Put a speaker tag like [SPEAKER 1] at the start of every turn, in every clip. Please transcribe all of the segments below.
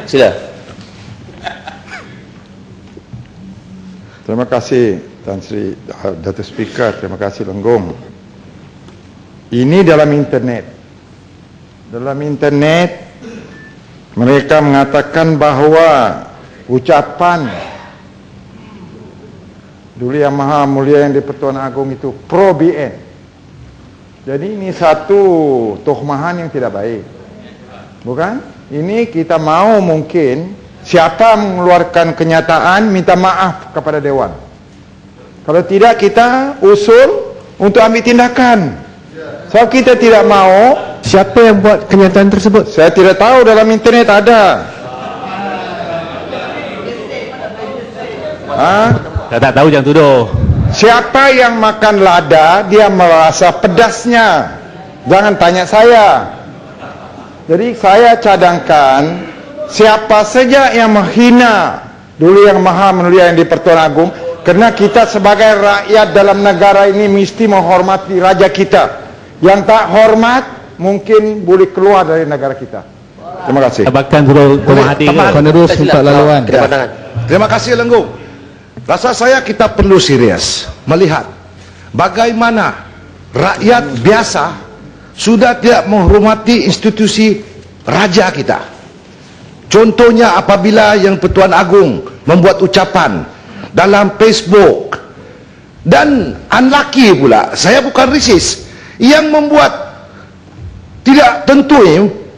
[SPEAKER 1] Sila.
[SPEAKER 2] Terima kasih Tan Sri Datuk Speaker, terima kasih Lenggong. Ini dalam internet. Dalam internet mereka mengatakan bahawa ucapan Duli Yang Maha Mulia Yang di-Pertuan Agong itu pro BN. Jadi ini satu tuhmahan yang tidak baik. Bukan? Ini kita mau mungkin siapa mengeluarkan kenyataan minta maaf kepada Dewan. Kalau tidak kita usul untuk ambil tindakan. So kita tidak mau.
[SPEAKER 3] Siapa yang buat kenyataan tersebut?
[SPEAKER 2] Saya tidak tahu, dalam internet ada.
[SPEAKER 4] Saya tak tahu, jangan tuduh.
[SPEAKER 2] Siapa yang makan lada dia merasa pedasnya. Jangan tanya saya. Jadi saya cadangkan siapa saja yang menghina Duli Yang Maha Mulia Yang di-Pertuan Agong, kerana kita sebagai rakyat dalam negara ini mesti menghormati raja kita. Yang tak hormat mungkin boleh keluar dari negara kita. Terima kasih.
[SPEAKER 4] Bahkan Zul Kumahati
[SPEAKER 3] Penerus minta laluan.
[SPEAKER 5] Terima kasih Lenggong. Rasa saya kita perlu serius melihat bagaimana rakyat biasa sudah tidak menghormati institusi raja kita. Contohnya apabila Yang Pertuan Agong membuat ucapan dalam Facebook, dan unlucky pula, saya bukan resis, yang membuat tidak tentu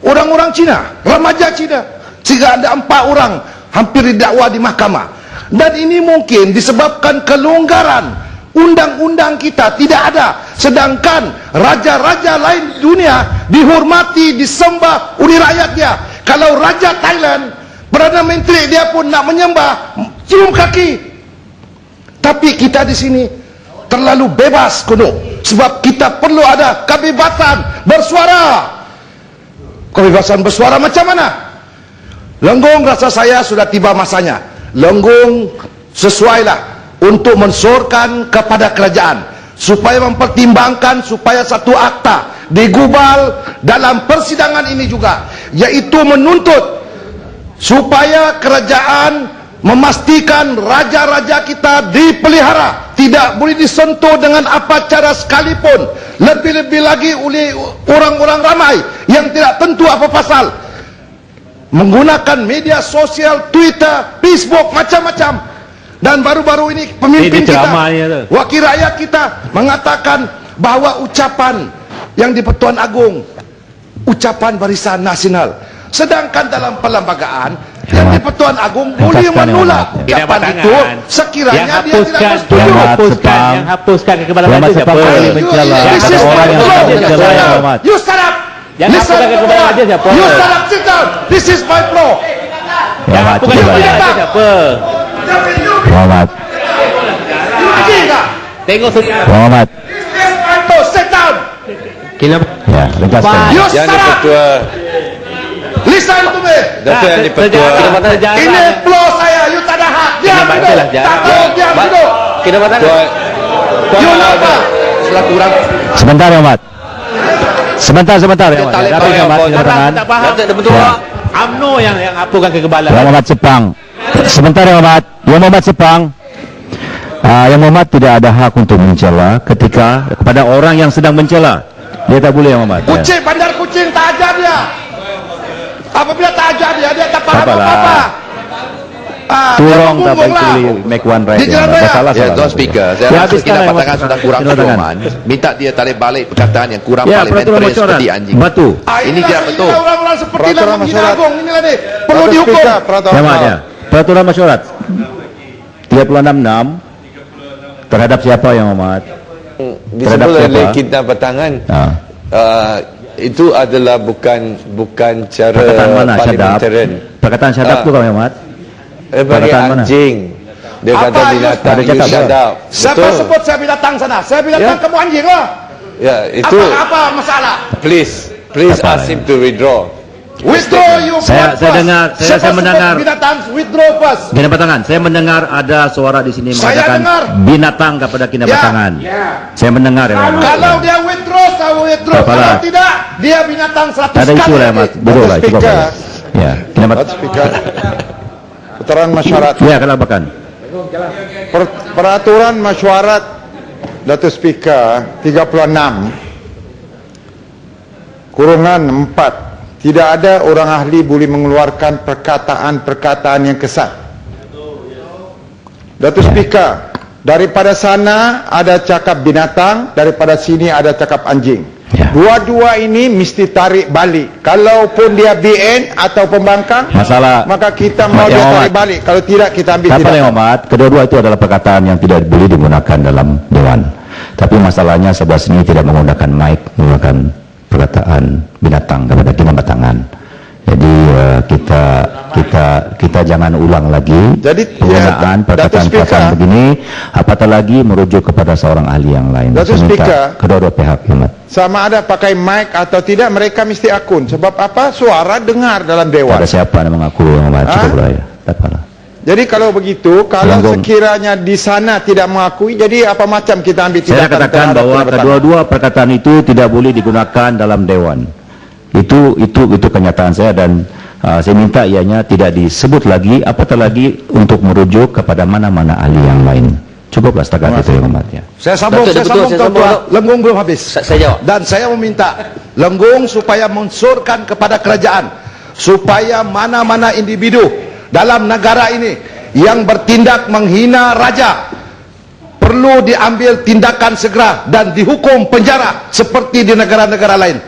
[SPEAKER 5] orang-orang Cina, remaja Cina, sehingga ada 4 orang hampir didakwa di mahkamah. Dan ini mungkin disebabkan kelonggaran undang-undang kita tidak ada, sedangkan raja-raja lain dunia dihormati, disembah oleh rakyatnya. Kalau Raja Thailand, Perdana Menteri dia pun nak menyembah, cium kaki. Tapi kita di sini terlalu bebas kuno, sebab kita perlu ada kebebasan bersuara. Kebebasan bersuara macam mana? Lenggong rasa saya sudah tiba masanya. Lenggong sesuailah untuk mensorkan kepada kerajaan supaya mempertimbangkan supaya satu akta digubal dalam persidangan ini juga, yaitu menuntut supaya kerajaan memastikan raja-raja kita dipelihara, tidak boleh disentuh dengan apa cara sekalipun, lebih-lebih lagi oleh orang-orang ramai yang tidak tentu apa pasal, menggunakan media sosial, Twitter, Facebook, macam-macam. Dan baru-baru ini pemimpin kita, wakil rakyat kita mengatakan bahawa ucapan yang di-Pertuan Agong ucapan barisan nasional, sedangkan dalam perlembagaan yang di-Pertuan Agong boleh menolak ucapan itu sekiranya dia tidak bersetuju.
[SPEAKER 4] Yang hapuskan kekebalan raja siapa?
[SPEAKER 5] You shut up.
[SPEAKER 4] Yang hapuskan kekebalan raja siapa?
[SPEAKER 5] You shut up, sit down. This is my floor.
[SPEAKER 4] Yang hapuskan kekebalan raja siapa?
[SPEAKER 3] Muhammad.
[SPEAKER 4] Tengok
[SPEAKER 3] Muhammad.
[SPEAKER 5] Sit down.
[SPEAKER 3] Ya, ringkaskan.
[SPEAKER 5] You shut up. Listen to me.
[SPEAKER 1] Yang di-Pertua.
[SPEAKER 5] Ini floor saya. You tak ada hak. Diam duduk. Tak tahu, diam duduk.
[SPEAKER 1] Kita batalkan.
[SPEAKER 5] You apa?
[SPEAKER 1] Selaku orang.
[SPEAKER 3] Sebentar Muhammad. Sebentar ya Muhammad. Tapi Muhammad tangan.
[SPEAKER 4] Tak faham. UMNO yang hapuskan kekebalan.
[SPEAKER 3] Yang Muhammad Sepang. Sebentar ya Muhammad. Yang Muhammad Sepang. Yang Muhammad tidak ada hak untuk mencela kepada orang yang sedang mencela. Dia tak boleh Muhammad.
[SPEAKER 5] Kucing, bandar kucing tak ajar dia. Apabila tak ajar dia tak faham apa-apa.
[SPEAKER 3] Turong tak baik make one right. Masalah
[SPEAKER 1] Ya, Tuan Speaker, saya rasa Kinabatangan sudah kurang pedoman. Minta dia tarik balik perkataan yang kurang parliamentary seperti anjing.
[SPEAKER 3] Batu.
[SPEAKER 1] Ini tidak betul.
[SPEAKER 5] Orang-orang seperti nak menghina Agong inilah ni. Perlu dihukum.
[SPEAKER 3] Namanya Peraturan Mesyuarat 36 terhadap siapa yang Muhammad?
[SPEAKER 1] Disebut oleh Kinabatangan. Itu adalah bukan cara parliamentarian.
[SPEAKER 3] Perkataan syadab tu kau Muhammad?
[SPEAKER 1] Bagi anjing. Dia kata binatang, you shut up.
[SPEAKER 5] Siapa sebut saya binatang sana? Saya binatang, kamu anjing lah.
[SPEAKER 1] Ya, itu.
[SPEAKER 5] Apa masalah?
[SPEAKER 1] Please ask him to withdraw.
[SPEAKER 5] Withdraw you.
[SPEAKER 3] Saya mendengar
[SPEAKER 5] binatang, withdraw first.
[SPEAKER 3] Kinabatangan. Saya mendengar ada suara di sini mengatakan binatang kepada Kinabatangan. Saya mendengar ya Muhammad.
[SPEAKER 5] Kalau dia withdraw, saya withdraw. Kalau tidak, dia binatang 100 kali.
[SPEAKER 3] Ada isu lah Mas. Duduklah. Ya, Kinabat.
[SPEAKER 2] Speaker. Putaran mesyuarat.
[SPEAKER 3] Ya, kelabakan.
[SPEAKER 2] Peraturan mesyuarat Datuk Speaker 36 kurungan 4. Tidak ada orang ahli boleh mengeluarkan perkataan-perkataan yang kesat. Datuk Speaker, daripada sana ada cakap binatang, daripada sini ada cakap anjing.
[SPEAKER 3] Ya.
[SPEAKER 2] Dua-dua ini mesti tarik balik. Kalaupun dia BN atau pembangkang,
[SPEAKER 3] Masalah
[SPEAKER 2] maka kita mau dia tarik balik. Kalau tidak, kita ambil
[SPEAKER 3] Siapa yang
[SPEAKER 2] tindakan.
[SPEAKER 3] hormat, kedua-dua itu adalah perkataan yang tidak boleh digunakan dalam Dewan. Tapi masalahnya sebelah sini tidak menggunakan mic, menggunakan perkataan binatang kepada Kinabatangan. Jadi kita jangan ulang lagi penggunaan perkataan-perkataan begini, apatah lagi merujuk kepada seorang ahli yang lain.
[SPEAKER 2] Datuk Speaker,
[SPEAKER 3] kedua-dua pihak hormat.
[SPEAKER 2] sama ada pakai mic atau tidak, mereka mesti akun. Sebab apa? Suara dengar dalam Dewan.
[SPEAKER 3] Ada siapa yang mengaku yang hormat? Cukup lah. Tak apalah.
[SPEAKER 2] Jadi kalau begitu, kalau
[SPEAKER 3] Langgung.
[SPEAKER 2] sekiranya di sana tidak mengakui, jadi apa macam kita ambil tindakan?
[SPEAKER 3] Saya katakan
[SPEAKER 2] terhadap
[SPEAKER 3] bahwa
[SPEAKER 2] Kinabatangan?
[SPEAKER 3] kedua-dua perkataan itu tidak boleh digunakan dalam Dewan. Itu kenyataan saya, dan saya minta ianya tidak disebut lagi, apatah lagi untuk merujuk kepada mana-mana ahli yang lain. Cukuplah setakat itu yang hormat ya.
[SPEAKER 5] Saya sambung, tuan-tuan. Lenggung belum habis.
[SPEAKER 6] Saya jawab.
[SPEAKER 5] Dan saya meminta Lenggung supaya mensurkan kepada kerajaan supaya mana-mana individu dalam negara ini yang bertindak menghina raja perlu diambil tindakan segera dan dihukum penjara seperti di negara-negara lain.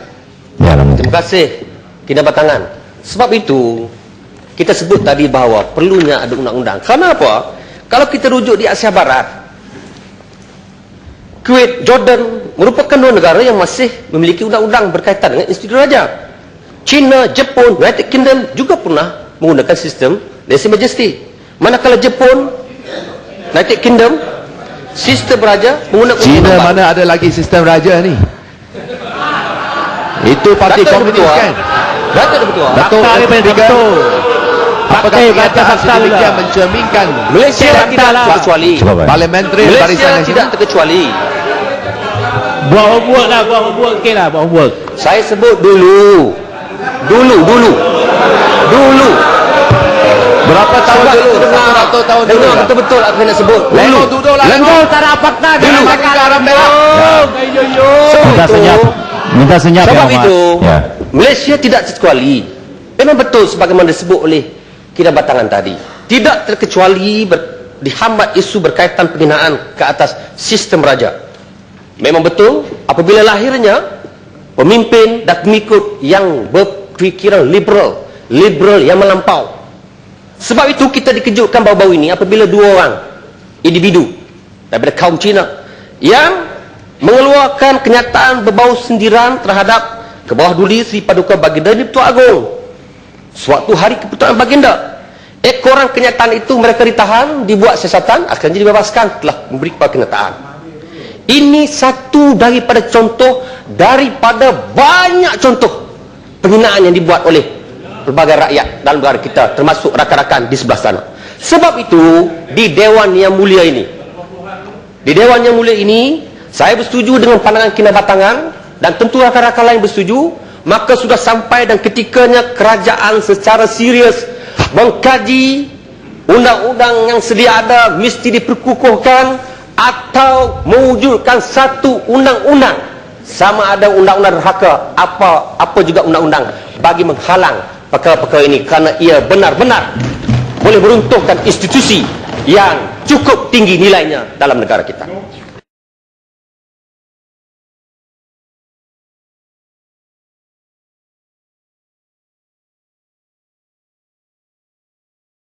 [SPEAKER 3] Ya,
[SPEAKER 6] Terima kasih Kinabatangan. Sebab itu kita sebut tadi bahawa perlunya ada undang-undang. Karena apa? Kalau kita rujuk di Asia Barat, Kuwait, Jordan merupakan dua negara yang masih memiliki undang-undang berkaitan dengan institusi raja. China, Jepun, United Kingdom juga pernah menggunakan sistem lese majesty. Manakala Jepun, United Kingdom, sistem raja menggunakan
[SPEAKER 1] China
[SPEAKER 6] undang-undang.
[SPEAKER 1] mana ada lagi sistem raja ni? Itu parti
[SPEAKER 6] Datuk
[SPEAKER 1] komunis
[SPEAKER 6] Ketua.
[SPEAKER 1] kan?
[SPEAKER 6] Datuk Ketua.
[SPEAKER 1] Datuk betul. Apakah
[SPEAKER 4] Fakta
[SPEAKER 1] pernyataan
[SPEAKER 4] fakta
[SPEAKER 1] sedemikian
[SPEAKER 4] lah.
[SPEAKER 1] mencerminkan
[SPEAKER 6] Malaysia tidak terkecuali.
[SPEAKER 3] Cuba baik.
[SPEAKER 1] parliamentary
[SPEAKER 6] Malaysia
[SPEAKER 1] barisan
[SPEAKER 6] tidak
[SPEAKER 1] nasional?
[SPEAKER 6] terkecuali.
[SPEAKER 4] Buat homework lah, buat homework. Okey lah, buat homework.
[SPEAKER 6] Saya sebut dulu.
[SPEAKER 1] Berapa tahun
[SPEAKER 6] Sebab
[SPEAKER 1] dulu?
[SPEAKER 6] dengar
[SPEAKER 1] 100 tahun dulu.
[SPEAKER 6] dengar betul-betul apa yang nak sebut.
[SPEAKER 1] Lenggong duduk lah.
[SPEAKER 4] Lenggong tak ada fakta.
[SPEAKER 1] Dulu bagi garam merah.
[SPEAKER 3] Minta senyap. Minta senyap
[SPEAKER 6] Sebab
[SPEAKER 3] yang hormat.
[SPEAKER 6] itu
[SPEAKER 3] Ya.
[SPEAKER 6] Malaysia tidak terkecuali. Memang betul sebagaimana disebut oleh Kinabatangan tadi. Tidak terkecuali dihambat isu berkaitan penghinaan ke atas sistem raja. Memang betul apabila lahirnya pemimpin dan pengikut yang berfikiran liberal yang melampau. Sebab itu kita dikejutkan baru-baru ini apabila dua orang individu daripada kaum Cina yang mengeluarkan kenyataan berbau sindiran terhadap ke bawah duli Sri Paduka Baginda Dipertua Agong suatu hari keputusan baginda. Ekoran kenyataan itu mereka ditahan, dibuat siasatan, akhirnya dibebaskan telah memberi kenyataan. Ini satu daripada contoh daripada banyak contoh penghinaan yang dibuat oleh pelbagai rakyat dalam negara kita, termasuk rakan-rakan di sebelah sana. Sebab itu di Dewan Yang Mulia ini saya bersetuju dengan pandangan Kinabatangan dan tentu rakan-rakan lain bersetuju. Maka sudah sampai dan ketikanya kerajaan secara serius mengkaji undang-undang yang sedia ada mesti diperkukuhkan atau mewujudkan satu undang-undang, sama ada undang-undang derhaka apa juga undang-undang bagi menghalang perkara-perkara ini, kerana ia benar-benar boleh meruntuhkan institusi yang cukup tinggi nilainya dalam negara kita.